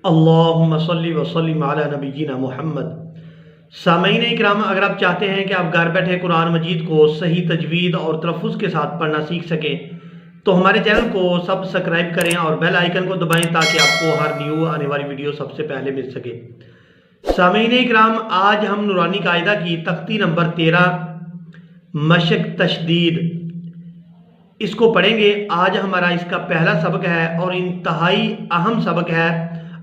اللہم صلی وسلم علی نبینا محمد۔ سامعین اکرام، اگر آپ چاہتے ہیں کہ آپ گھر بیٹھے قرآن مجید کو صحیح تجوید اور تلفظ کے ساتھ پڑھنا سیکھ سکیں تو ہمارے چینل کو سبسکرائب کریں اور بیل آئیکن کو دبائیں تاکہ آپ کو ہر نیو آنے والی ویڈیو سب سے پہلے مل سکے۔ سامعین اکرام، آج ہم نورانی قاعدہ کی تختی نمبر 13 مشق تشدید اس کو پڑھیں گے۔ آج ہمارا اس کا پہلا سبق ہے اور انتہائی اہم سبق ہے۔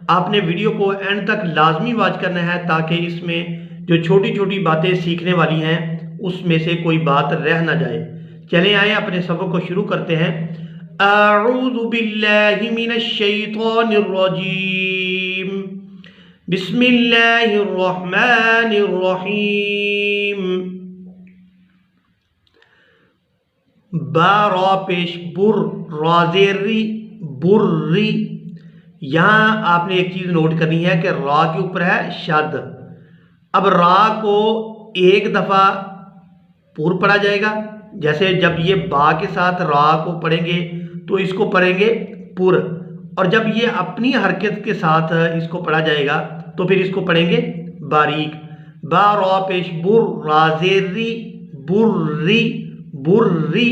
آپ نے ویڈیو کو اینڈ تک لازمی واچ کرنا ہے تاکہ اس میں جو چھوٹی چھوٹی باتیں سیکھنے والی ہیں اس میں سے کوئی بات رہ نہ جائے۔ چلیں آئیں اپنے سبق کو شروع کرتے ہیں۔ اعوذ باللہ من الشیطان الرجیم، بسم اللہ الرحمن الرحیم۔ با را پیش بر، را زیر ری، بری۔ یہاں آپ نے ایک چیز نوٹ کرنی ہے کہ را کے اوپر ہے شد۔ اب را کو ایک دفعہ پر پڑھا جائے گا، جیسے جب یہ با کے ساتھ را کو پڑھیں گے تو اس کو پڑھیں گے پر، اور جب یہ اپنی حرکت کے ساتھ اس کو پڑھا جائے گا تو پھر اس کو پڑھیں گے باریک۔ با را پیش بر، را زیر ری، بری، بری۔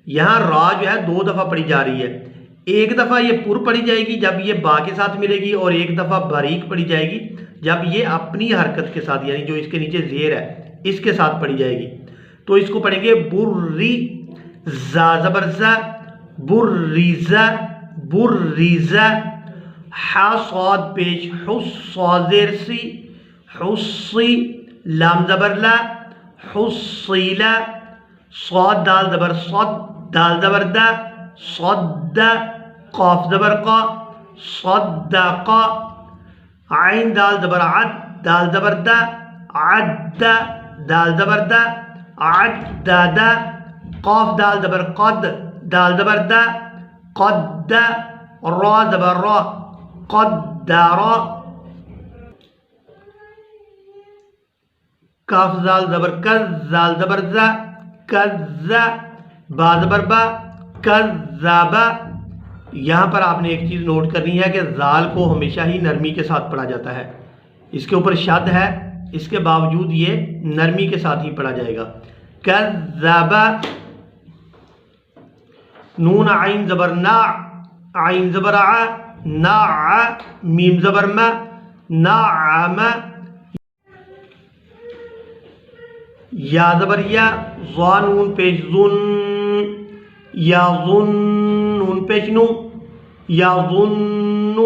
یہاں را جو ہے دو دفعہ پڑھی جا رہی ہے، ایک دفعہ یہ پر پڑھی جائے گی جب یہ با کے ساتھ ملے گی، اور ایک دفعہ باریک پڑھی جائے گی جب یہ اپنی حرکت کے ساتھ، یعنی جو اس کے نیچے زیر ہے اس کے ساتھ پڑھی جائے گی۔ تو اس کو پڑھیں گے بری، زا زبر زا، بریزا، بریزا۔ ہا صاد پیش حس، صاد زیر سی، حسی۔ لام زبر لا، حصیلا۔ صاد دال زبر صد، دال زبر دا، صد۔ قاف زبر قا، صدقا۔ عین دال زبر عد، دال زبر دا، عد۔ دال زبر دا، عدد۔ قاف دال زبر قد، دال زبر دا، قد۔ را زبر را، قدر۔ کاف زال زبر کز، زال زبر زا، کز۔ با زبر با، کذب۔ یہاں پر آپ نے ایک چیز نوٹ کرنی ہے کہ زال کو ہمیشہ ہی نرمی کے ساتھ پڑھا جاتا ہے، اس کے اوپر شد ہے، اس کے باوجود یہ نرمی کے ساتھ ہی پڑھا جائے گا۔ کذب۔ نون عین زبر نا، عین زبر ع، نع۔ میم زبر ما، نعم۔ یا زبر یا، ظا نون پیش ظن، یا ظن نون پیش نو، یا ظن۔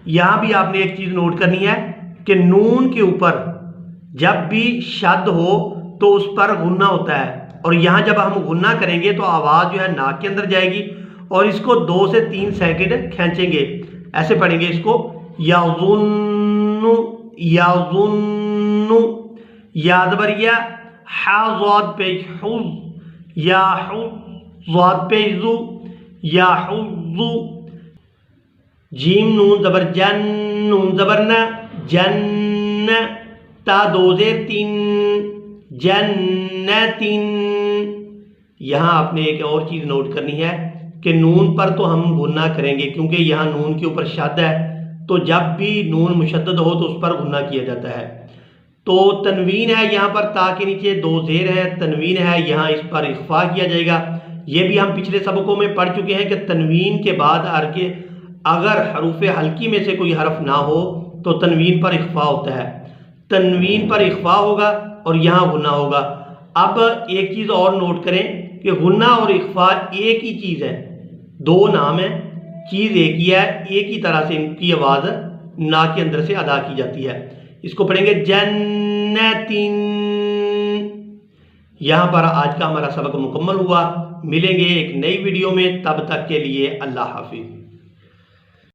یہاں بھی آپ نے ایک چیز نوٹ کرنی ہے کہ نون کے اوپر جب بھی شد ہو تو اس پر غنہ ہوتا ہے، اور یہاں جب ہم غنہ کریں گے تو آواز جو ہے ناک کے اندر جائے گی اور اس کو 2 سے 3 سیکنڈ کھینچیں گے، ایسے پڑھیں گے اس کو، یا ظن، یا ظن۔ یا زبر یا، حا ضاد پیش حز، یا حز، ضاد پیش ذو، یا حزو۔ جیم نون زبر جن، نون زبر نا، جن۔ تا دو زیر تین، جنتین۔ یہاں آپ نے ایک اور چیز نوٹ کرنی ہے کہ نون پر تو ہم غنہ کریں گے کیونکہ یہاں نون کے اوپر شد ہے، تو جب بھی نون مشدد ہو تو اس پر غنہ کیا جاتا ہے۔ تو تنوین ہے یہاں پر، تا کے نیچے 2 زیر ہے، تنوین ہے یہاں، اس پر اخفا کیا جائے گا۔ یہ بھی ہم پچھلے سبقوں میں پڑھ چکے ہیں کہ تنوین کے بعد اگر حروف حلقی میں سے کوئی حرف نہ ہو تو تنوین پر اخفا ہوتا ہے، تنوین پر اخفا ہوگا اور یہاں غنہ ہوگا۔ اب ایک چیز اور نوٹ کریں کہ غنہ اور اخفا ایک ہی چیز ہے، 2 نام ہیں، چیز ایک ہی ہے، ایک ہی طرح سے ان کی آواز ناک کے اندر سے ادا کی جاتی ہے۔ اس کو پڑھیں گے جنتین۔ یہاں پر آج کا ہمارا سبق مکمل ہوا۔ ملیں گے ایک نئی ویڈیو میں، تب تک کے لیے اللہ حافظ۔